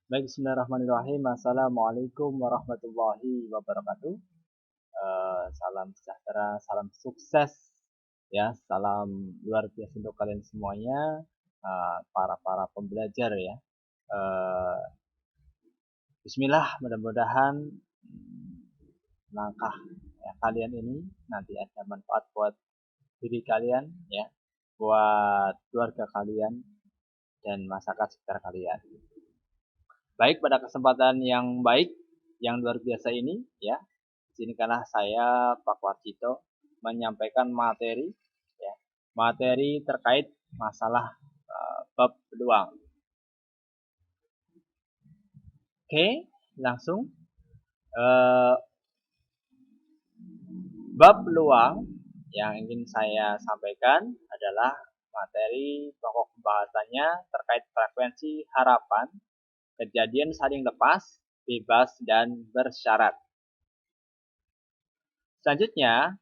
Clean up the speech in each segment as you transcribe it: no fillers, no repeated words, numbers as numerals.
Baik, bismillahirrahmanirrahim. Assalamualaikum warahmatullahi wabarakatuh. Salam sejahtera, salam sukses, ya, salam luar biasa untuk kalian semuanya, para pembelajar ya. Eh, Bismillah, mudah-mudahan langkah ya, kalian ini nanti ada manfaat buat diri kalian, ya, buat keluarga kalian dan masyarakat sekitar kalian. Baik, pada kesempatan yang baik, yang luar biasa ini, ya, di sini karena saya Pak Warcito menyampaikan materi, ya, materi terkait masalah bab peluang. Oke, langsung uh, bab peluang yang ingin saya sampaikan adalah materi pokok pembahasannya terkait frekuensi harapan, kejadian saling lepas, bebas, dan bersyarat. Selanjutnya,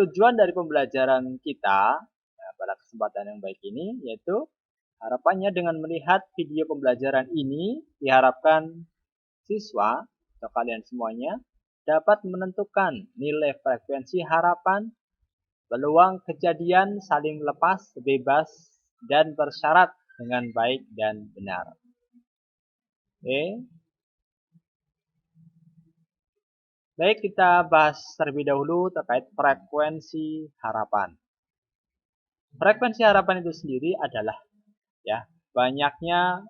tujuan dari pembelajaran kita pada kesempatan yang baik ini yaitu harapannya dengan melihat video pembelajaran ini diharapkan siswa atau kalian semuanya dapat menentukan nilai frekuensi harapan, peluang kejadian saling lepas, bebas, dan bersyarat dengan baik dan benar. Oke. Baik, kita bahas terlebih dahulu terkait frekuensi harapan. Frekuensi harapan itu sendiri adalah ya banyaknya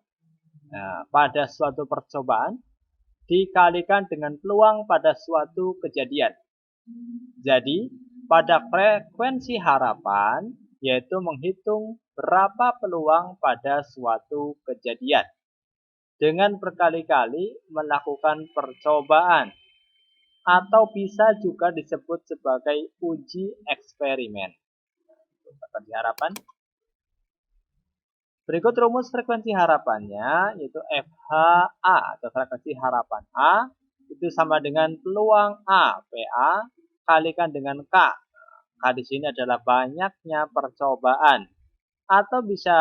pada suatu percobaan dikalikan dengan peluang pada suatu kejadian. Jadi, pada frekuensi harapan yaitu menghitung berapa peluang pada suatu kejadian dengan berkali-kali melakukan percobaan atau bisa juga disebut sebagai uji eksperimen. Frekuensi harapan. Berikut rumus frekuensi harapannya, yaitu FHA atau frekuensi harapan A itu sama dengan peluang A, PA, kalikan dengan K. K di sini adalah banyaknya percobaan. Atau bisa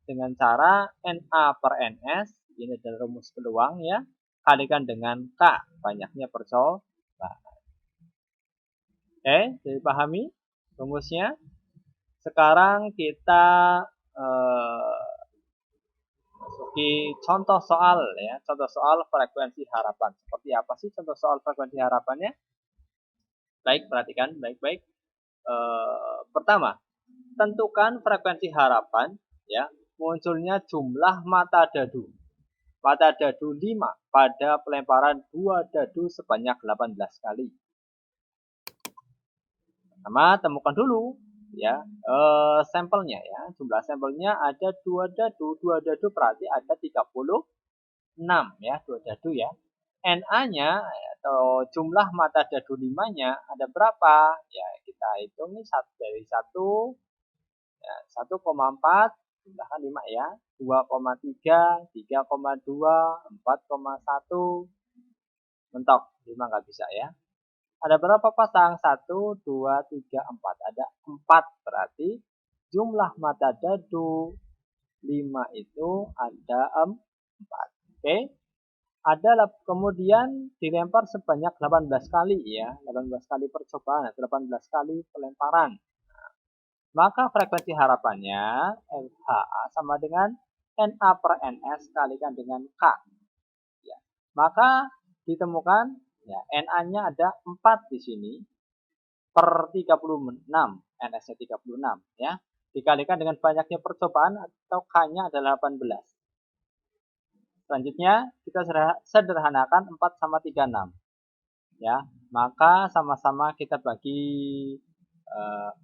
dengan cara NA per NS, ini adalah rumus peluang ya, kalikan dengan K, banyaknya percobaan. Oke, jadi pahami rumusnya. Sekarang kita masuki contoh soal ya, contoh soal frekuensi harapan. Seperti apa sih contoh soal frekuensi harapannya? Baik, perhatikan baik-baik. Pertama, tentukan frekuensi harapan ya, munculnya jumlah mata dadu. Mata dadu 5 pada pelemparan 2 dadu sebanyak 18 kali. Pertama, temukan dulu ya sampelnya ya. Jumlah sampelnya ada 2 dadu. 2 dadu berarti ada 36 ya, 2 dadu ya. NA-nya atau jumlah mata dadu 5-nya ada berapa? Ya, kita hitung dari 1 ya, 1,4 tambahkan 5 ya. 2,3, 3,2, 4,1. Mentok, 5 nggak bisa ya. Ada berapa pasang? 1, 2, 3, 4. Ada 4 berarti jumlah mata dadu 5 itu ada 4. Oke. Ada kemudian dilempar sebanyak 18 kali ya. 18 kali percobaan, 18 kali pelemparan. Maka frekuensi harapannya LHA sama dengan NA per NS kalikan dengan K. Ya. Maka ditemukan ya, NA-nya ada 4 di sini per 36, NS-nya 36 ya. Dikalikan dengan banyaknya percobaan atau K-nya adalah 18. Selanjutnya kita sederhanakan 4 sama 36 ya. Maka sama-sama kita bagi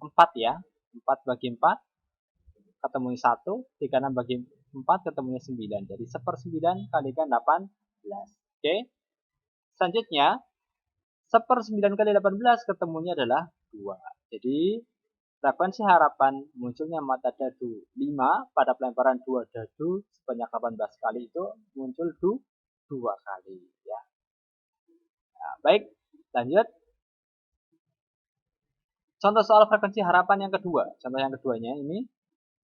4 ya. 4 bagi 4 ketemunya 1, 36 bagi 4 ketemunya 9. Jadi 1/9 kalikan 18. Oke. Selanjutnya 1/9 kali 18 ketemunya adalah 2. Jadi frekuensi harapan munculnya mata dadu 5 pada pelemparan 2 dadu sebanyak 18 kali itu muncul 2 kali ya. Nah, baik, lanjut. Contoh soal frekuensi harapan yang kedua. Contoh yang keduanya ini,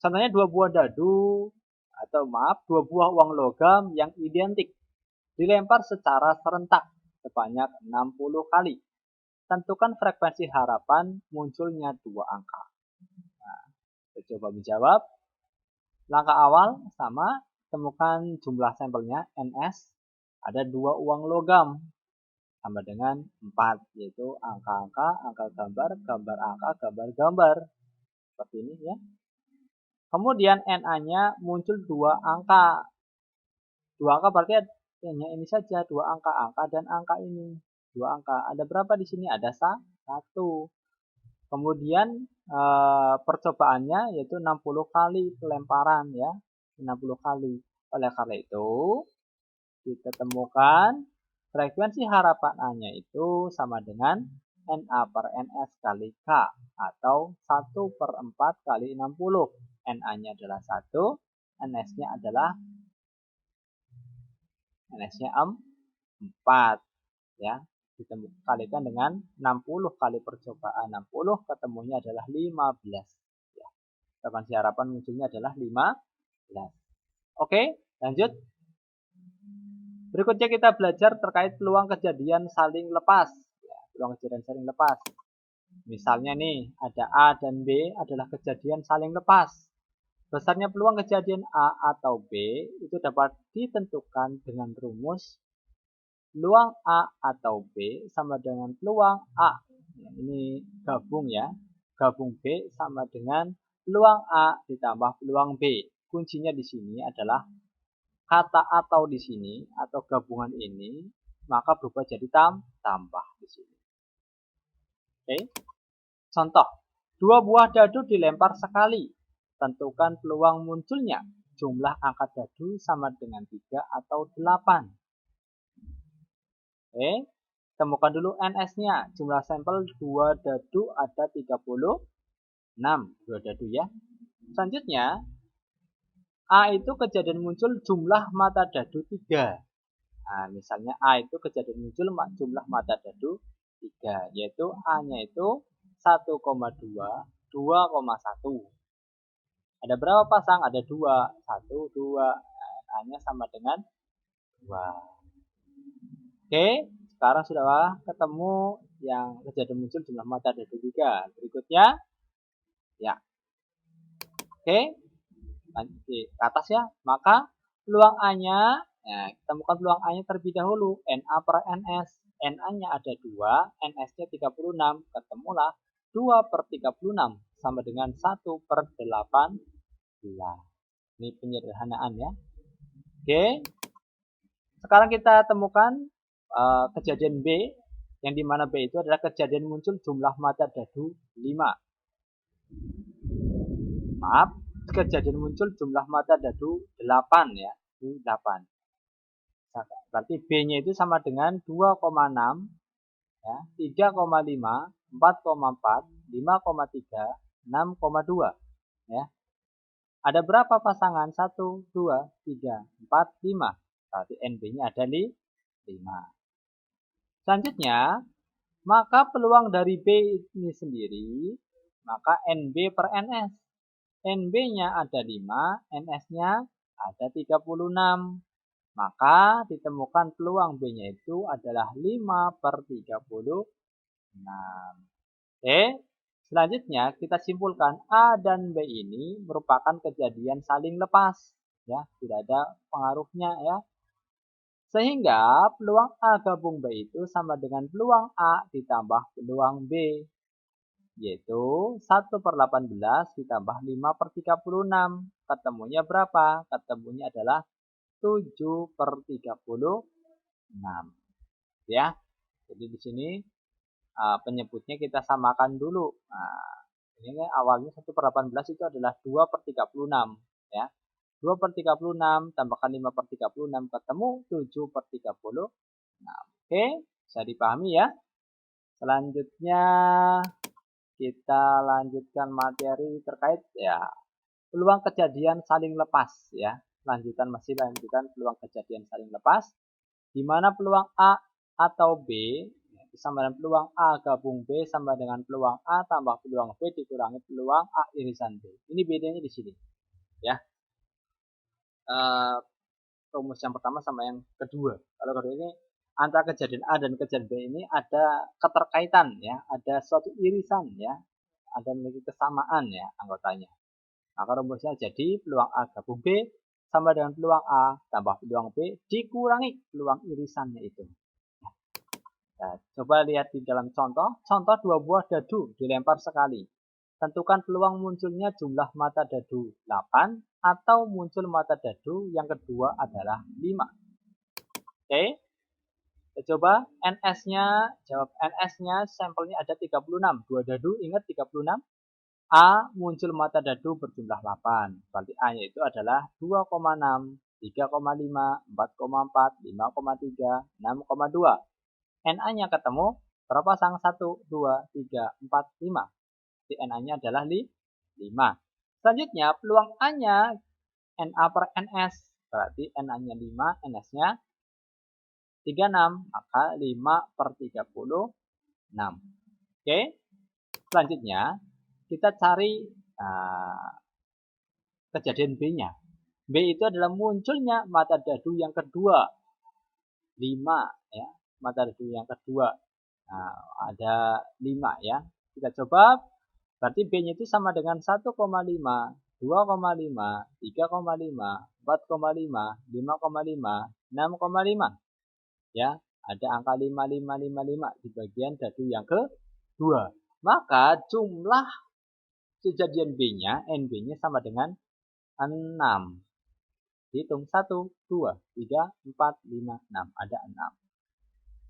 contohnya 2 buah dadu atau maaf, dua buah uang logam yang identik dilempar secara serentak sebanyak 60 kali. Tentukan frekuensi harapan munculnya dua angka. Nah, kita coba menjawab. Langkah awal sama, temukan jumlah sampelnya NS. Ada dua uang logam sama dengan 4, yaitu angka-angka, angka gambar, gambar angka, gambar-gambar. Seperti ini ya. Kemudian NA-nya muncul dua angka. Dua angka berarti hanya ini saja, dua angka dan angka ini. Dua angka. Ada berapa di sini? Ada satu. Kemudian percobaannya yaitu 60 kali pelemparan ya. 60 kali. Oleh karena itu, kita temukan frekuensi harapan A-nya itu sama dengan NA per NS kali K atau 1/4 kali 60. NA-nya adalah 1, NS-nya adalah 4 ya. Dikalikan dengan 60 kali percobaan 60 ketemunya adalah 15 ya. Frekuensi harapan munculnya adalah 15. Oke, lanjut. Berikutnya kita belajar terkait peluang kejadian saling lepas ya, peluang kejadian saling lepas. Misalnya nih, ada A dan B adalah kejadian saling lepas. Besarnya peluang kejadian A atau B itu dapat ditentukan dengan rumus peluang A atau B sama dengan peluang A. Ini gabung ya. Gabung B sama dengan peluang A ditambah peluang B. Kuncinya di sini adalah kata atau di sini atau gabungan ini maka berubah jadi tambah di sini. Oke. Contoh, dua buah dadu dilempar sekali. Tentukan peluang munculnya. Jumlah angka dadu sama dengan 3 atau 8. Oke, temukan dulu NS-nya. Jumlah sampel 2 dadu ada 36. 2 dadu ya. Selanjutnya, A itu kejadian muncul jumlah mata dadu 3. Nah, misalnya A itu kejadian muncul jumlah mata dadu 3. Yaitu A-nya itu 1,2, 2,1. Ada berapa pasang? Ada 2. 1, 2. A-nya sama dengan 2. Oke, sekarang sudah ketemu yang kejadian muncul jumlah mata dadu 3. Berikutnya, ya. Oke, lanjut ke atas ya. Maka peluang A-nya, ya, temukan peluang A-nya terlebih dahulu. NA per NS. NA-nya ada 2, NS-nya 36. Ketemulah 2/36 sama dengan 1/18. Ini penyederhanaan ya. Oke. Sekarang kita temukan kejadian B, yang dimana B itu adalah kejadian muncul jumlah mata dadu 5. Maaf, kejadian muncul jumlah mata dadu 8 ya. 8. Berarti B-nya itu sama dengan 2,6 ya, 3,5, 4,4, 5,3, 6,2 ya. Ada berapa pasangan? 1, 2, 3, 4, 5. Berarti NB-nya ada 5. Selanjutnya, maka peluang dari B ini sendiri, maka NB per NS. NB-nya ada 5, NS-nya ada 36. Maka ditemukan peluang B-nya itu adalah 5/36. Oke. Selanjutnya kita simpulkan A dan B ini merupakan kejadian saling lepas ya, tidak ada pengaruhnya ya. Sehingga peluang A gabung B itu sama dengan peluang A ditambah peluang B, yaitu 1/18 ditambah 5/36. Ketemunya berapa? Ketemunya adalah 7/36 ya. Jadi di sini penyebutnya kita samakan dulu. Nah, ini awalnya 1/18 itu adalah 2/36 ya. 2/36 tambahkan 5/36 ketemu 7/36. Oke, bisa dipahami ya. Selanjutnya kita lanjutkan materi terkait ya peluang kejadian saling lepas ya. Masih lanjutan peluang kejadian saling lepas di mana peluang A atau B sama dengan peluang A gabung B sama dengan peluang A tambah peluang B dikurangi peluang A irisan B. Ini bedanya di sini. Ya. rumus yang pertama sama yang kedua. Kalau kedua ini antara kejadian A dan kejadian B ini ada keterkaitan ya, ada suatu irisan ya, ada memiliki kesamaan ya anggotanya. Maka rumusnya jadi peluang A gabung B sama dengan peluang A tambah peluang B dikurangi peluang irisannya itu. Nah, coba lihat di dalam contoh. Contoh 2 buah dadu dilempar sekali. Tentukan peluang munculnya jumlah mata dadu 8 atau muncul mata dadu yang kedua adalah 5. Oke. Kita coba NS-nya, jawab NS-nya sampelnya ada 36. 2 dadu, ingat 36. A muncul mata dadu berjumlah 8. Berarti A-nya itu adalah 2,6, 3,5, 4,4, 5,3, 6,2. NA-nya ketemu, berapa pasang? 1, 2, 3, 4, 5. Jadi NA-nya adalah 5. Selanjutnya, peluang A-nya NA per NS. Berarti NA-nya 5, NS-nya 36. Maka 5 per 36. Oke. Selanjutnya, kita cari kejadian B-nya. B itu adalah munculnya mata dadu yang kedua. 5 ya. Mata dadu yang kedua. Nah, ada 5 ya. Kita coba, berarti B-nya itu sama dengan 1,5, 2,5, 3,5, 4,5, 5,5, 6,5. Ya, ada angka 5555 di bagian dadu yang kedua. Maka jumlah kejadian B-nya, NB-nya sama dengan 6. Hitung 1, 2, 3, 4, 5, 6. Ada 6.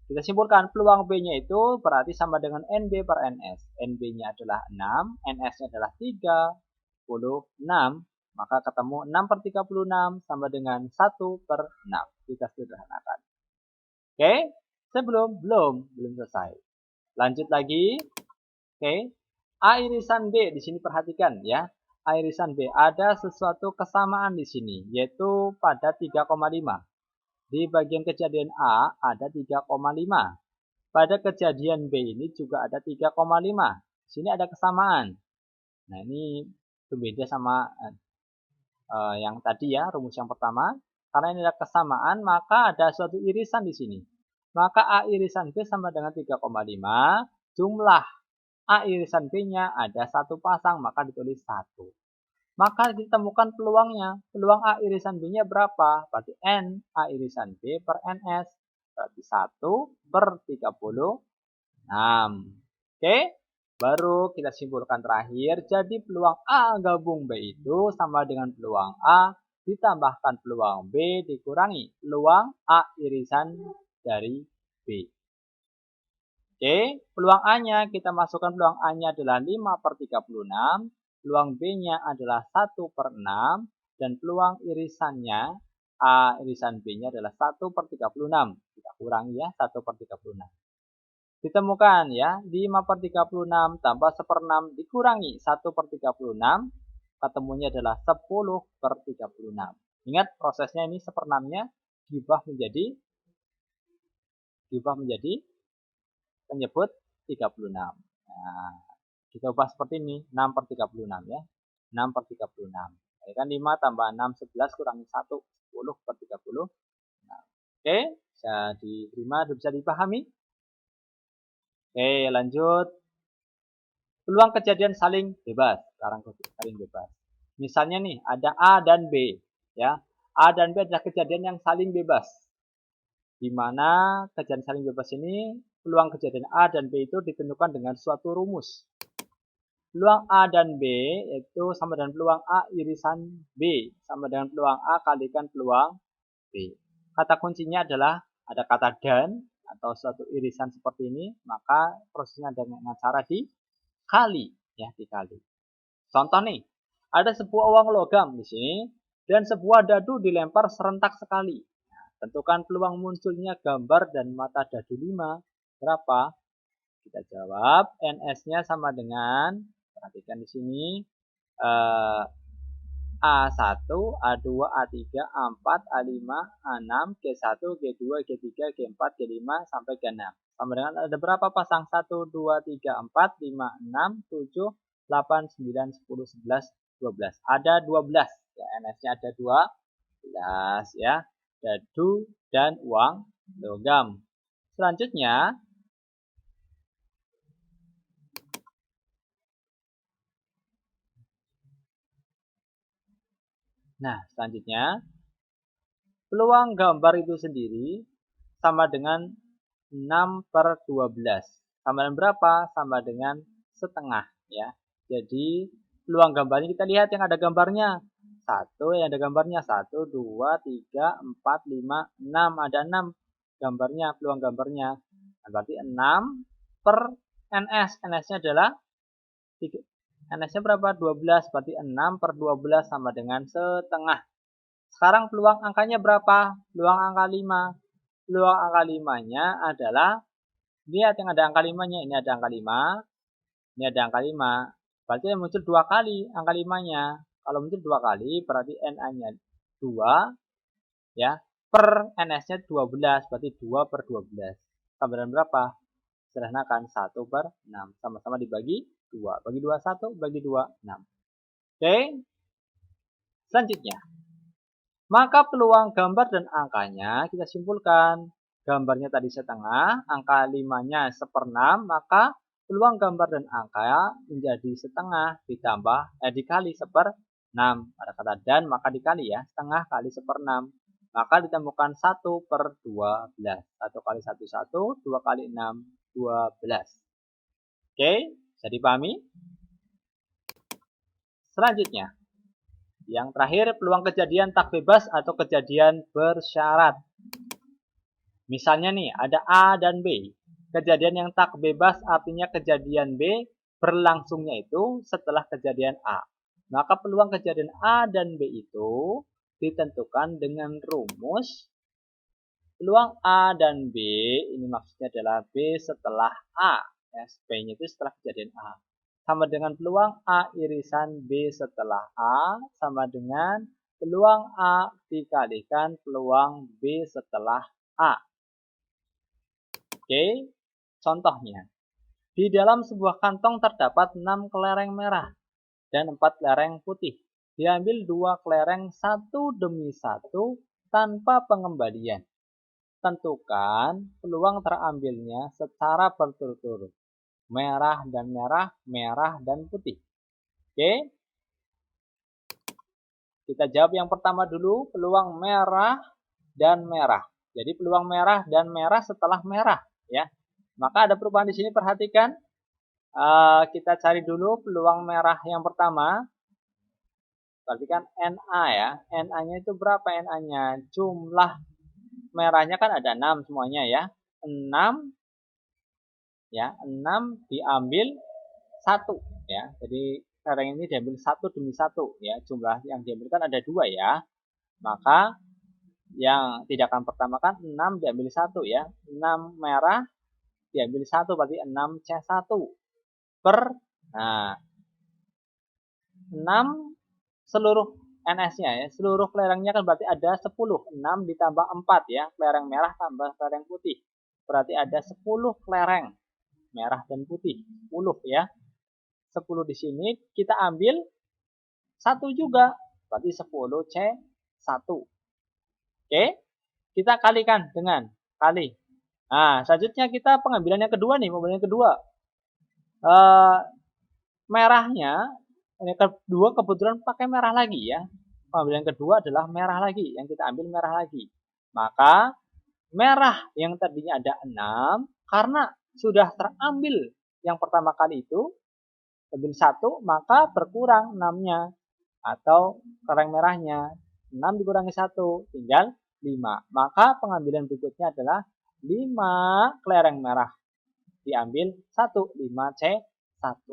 Kita simpulkan peluang B-nya itu berarti sama dengan NB per NS. NB-nya adalah 6, NS-nya adalah 36. Maka ketemu 6 per 36 sama dengan 1 per 6. Kita sederhanakan. Oke, sebelum belum selesai. Lanjut lagi. Oke. A irisan B di sini perhatikan ya. A irisan B ada sesuatu kesamaan di sini yaitu pada 3,5. Di bagian kejadian A ada 3,5. Pada kejadian B ini juga ada 3,5. Di sini ada kesamaan. Nah, ini berbeda sama yang tadi ya, rumus yang pertama. Karena ini ada kesamaan, maka ada suatu irisan di sini. Maka A irisan B sama dengan 3,5. Jumlah A irisan B-nya ada satu pasang, maka ditulis 1. Maka ditemukan peluangnya. Peluang A irisan B-nya berapa? Berarti N A irisan B per NS. Berarti 1 per 36. Oke. Baru kita simpulkan terakhir. Jadi peluang A gabung B itu sama dengan peluang A ditambahkan peluang B dikurangi peluang A irisan dari B. Oke. Peluang A-nya kita masukkan peluang A-nya adalah 5 per 36. Peluang B-nya adalah 1 per 6. Dan peluang irisannya, A irisan B-nya adalah 1 per 36. Kita kurangi ya, 1 per 36. Ditemukan ya, 5 per 36 tambah 1 per 6 dikurangi 1 per 36. Ketemunya adalah 10 per 36. Ingat prosesnya ini 1 per 6-nya diubah menjadi penyebut 36. Nah, kita ubah seperti ini, 6 per 36 ya. 6 per 36. Ya kan 5 tambah 6, 11 kurangi 1, 10 per 30. Nah, oke, bisa diterima, bisa dipahami. Oke, lanjut. Peluang kejadian saling bebas. Sekarang saling bebas. Misalnya nih, ada A dan B. Ya, A dan B adalah kejadian yang saling bebas. Di mana kejadian saling bebas ini, peluang kejadian A dan B itu ditentukan dengan suatu rumus. Peluang A dan B itu sama dengan peluang A irisan B. Sama dengan peluang A kalikan peluang B. Kata kuncinya adalah ada kata dan atau suatu irisan seperti ini. Maka prosesnya dengan cara dikali. Ya, dikali. Contoh nih. Ada sebuah uang logam di sini. Dan sebuah dadu dilempar serentak sekali. Nah, tentukan peluang munculnya gambar dan mata dadu 5. Berapa? Kita jawab. NS-nya sama dengan, perhatikan di sini, A1, A2, A3, A4, A5, A6, G1, G2, G3, G4, G5, sampai G6. Sama dengan ada berapa pasang? 1, 2, 3, 4, 5, 6, 7, 8, 9, 10, 11, 12. Ada 12. Ya, NS-nya ada 12. ya. Dadu dan uang logam. Selanjutnya, peluang gambar itu sendiri sama dengan 6/12. Sama dengan berapa? Sama dengan setengah ya. Jadi peluang gambarnya kita lihat yang ada gambarnya. Yang ada gambarnya 1, 2, 3, 4, 5, 6. Ada 6 gambarnya, peluang gambarnya. Berarti 6 per NS. NS-nya adalah NS-nya berapa? 12. Berarti 6 per 12 sama dengan setengah. Sekarang peluang angkanya berapa? Peluang angka 5. Peluang angka 5-nya adalah, lihat yang ada angka 5-nya. Ini ada angka 5. Ini ada angka 5. Berarti yang muncul 2 kali angka 5-nya. Kalau muncul 2 kali, berarti NA-nya 2. Ya, per NS-nya 12. Berarti 2 per 12. Sama dengan berapa? Sederhanakan 1/6. Sama-sama dibagi 2. Bagi 2, 1. Bagi 2, 6. Oke. Selanjutnya. Maka peluang gambar dan angkanya kita simpulkan. Gambarnya tadi setengah, angka 5-nya 1/6, maka peluang gambar dan angka menjadi setengah dikali 1/6. Ada kata dan, maka dikali ya, setengah kali 1/6. Maka ditemukan 1/12. 1 kali 1, 1, 2 kali 6, 12. Oke, bisa dipahami? Selanjutnya. Yang terakhir, peluang kejadian tak bebas atau kejadian bersyarat. Misalnya nih, ada A dan B. Kejadian yang tak bebas artinya kejadian B berlangsungnya itu setelah kejadian A. Maka peluang kejadian A dan B itu ditentukan dengan rumus peluang A dan B, ini maksudnya adalah B setelah A. Ya, B-nya itu setelah kejadian A. Sama dengan peluang A irisan B setelah A sama dengan peluang A dikalikan peluang B setelah A. Oke, contohnya. Di dalam sebuah kantong terdapat 6 kelereng merah dan 4 kelereng putih. Diambil 2 kelereng satu demi satu tanpa pengembalian. Tentukan peluang terambilnya secara berturut-turut. Merah dan merah, merah dan putih. Oke. Kita jawab yang pertama dulu, peluang merah dan merah. Jadi peluang merah dan merah setelah merah ya. Maka ada perubahan di sini, perhatikan. Kita cari dulu peluang merah yang pertama. Perhatikan NA ya. NA-nya itu berapa NA-nya? Jumlah merahnya kan ada 6 semuanya ya. 6 ya, 6 diambil 1 ya. Jadi kelereng ini diambil 1 demi 1 ya. Jumlah yang diambilkan ada 2 ya. Maka yang tindakan pertama kan 6 diambil 1 ya. 6 merah diambil 1 berarti 6C1 per, nah 6 seluruh NS-nya ya. Seluruh kelerengnya kan berarti ada 10. 6 ditambah 4 ya. Kelereng merah tambah kelereng putih. Berarti ada 10 kelereng merah dan putih. 10 ya. 10 di sini kita ambil 1 juga. Berarti 10C1. Oke. Kita kalikan dengan kali. Nah, selanjutnya kita pengambilan yang kedua nih. Pengambilan yang kedua. Merahnya, yang kedua kebetulan pakai merah lagi ya. Pengambilan yang kedua adalah merah lagi. Yang kita ambil merah lagi. Maka merah yang tadinya ada 6. Karena sudah terambil yang pertama kali itu. Ambil 1, maka berkurang 6-nya. Atau kelereng merahnya. 6 dikurangi 1, tinggal 5. Maka pengambilan berikutnya adalah 5 kelereng merah. Diambil 1, 5C1.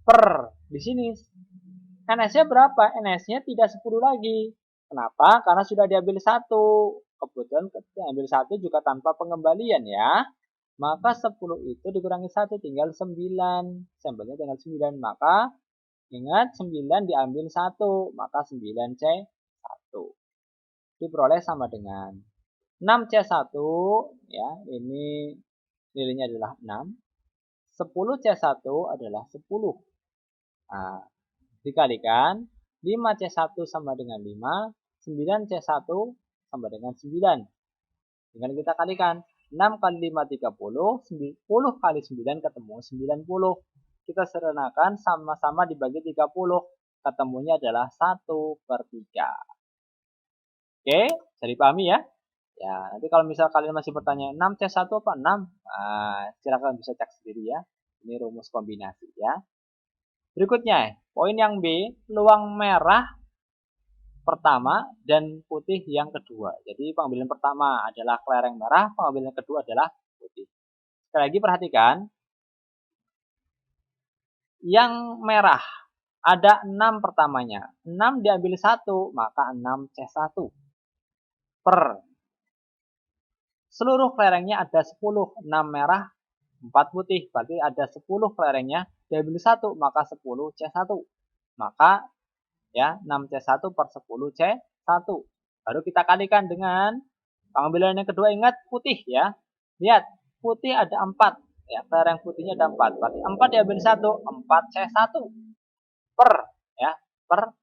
Per, di sini NS-nya berapa? NS-nya tidak 10 lagi. Kenapa? Karena sudah diambil 1. Kebetulan diambil 1 juga tanpa pengembalian ya. Maka 10 itu dikurangi 1 tinggal 9. Sampelnya tinggal 9. Maka ingat 9 diambil 1. Maka 9C1. Diperoleh sama dengan 6C1 ya. Ini nilainya adalah 6. 10C1 adalah 10. Nah, dikalikan 5C1 sama dengan 5. 9C1 sama dengan 9. Dengan kita kalikan. 6 kali 5, 30. 10 kali 9 ketemu 90. Kita sederhanakan sama-sama dibagi 30. Ketemunya adalah 1/3. Oke, bisa dipahami ya? Ya, nanti kalau misal kalian masih bertanya 6C1 apa 6? Nah, silakan bisa cek sendiri ya. Ini rumus kombinasi ya. Berikutnya, poin yang B, peluang merah pertama dan putih yang kedua. Jadi pengambilan pertama adalah kelereng merah, pengambilan kedua adalah putih. Sekali lagi perhatikan, yang merah ada 6 pertamanya. 6 diambil 1, maka 6C1 per seluruh kelerengnya ada 10. 6 merah, 4 putih. Berarti ada 10 kelerengnya diambil 1, maka 10C1. Maka ya 6C1 per 10C1. Baru kita kalikan dengan pengambilan yang kedua, ingat putih ya. Lihat, putih ada 4. Ya, kelereng putihnya ada 4. Berarti 4 diambil 1, 4C1 per ya, per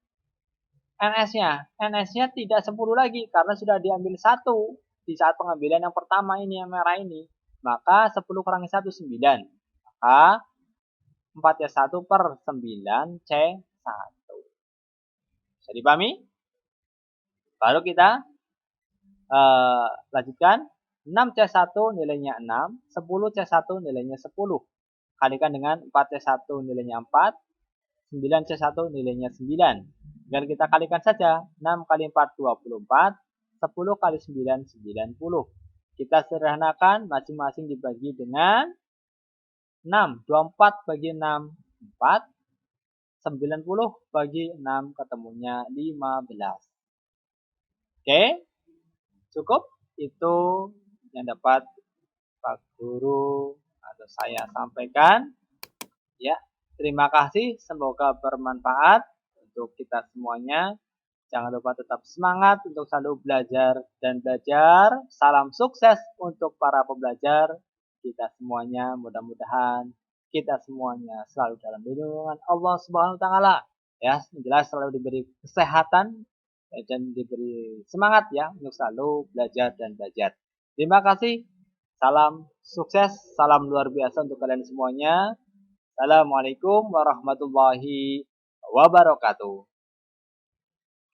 NS-nya. NS-nya tidak 10 lagi karena sudah diambil 1 di saat pengambilan yang pertama ini yang merah ini. Maka 10 kurangi 1 9. Maka 4C1 per 9C1. Bisa dipahami? Baru kita lanjutkan. 6C1 nilainya 6, 10C1 nilainya 10. Kalikan dengan 4C1 nilainya 4, 9C1 nilainya 9. Tinggal kita kalikan saja. 6 kali 4, 24. 10 kali 9, 90. Kita sederhanakan masing-masing dibagi dengan 6. 24 bagi 6, 4. 90 bagi 6 ketemunya 15. Oke, cukup itu yang dapat Pak Guru atau saya sampaikan. Ya, terima kasih. Semoga bermanfaat untuk kita semuanya. Jangan lupa tetap semangat untuk selalu belajar dan belajar. Salam sukses untuk para pembelajar kita semuanya. Mudah-mudahan kita semuanya selalu dalam lindungan Allah Subhanahu wa taala. Ya, jelas selalu diberi kesehatan dan diberi semangat ya untuk selalu belajar dan belajar. Terima kasih. Salam sukses, salam luar biasa untuk kalian semuanya. Assalamualaikum warahmatullahi wabarakatuh.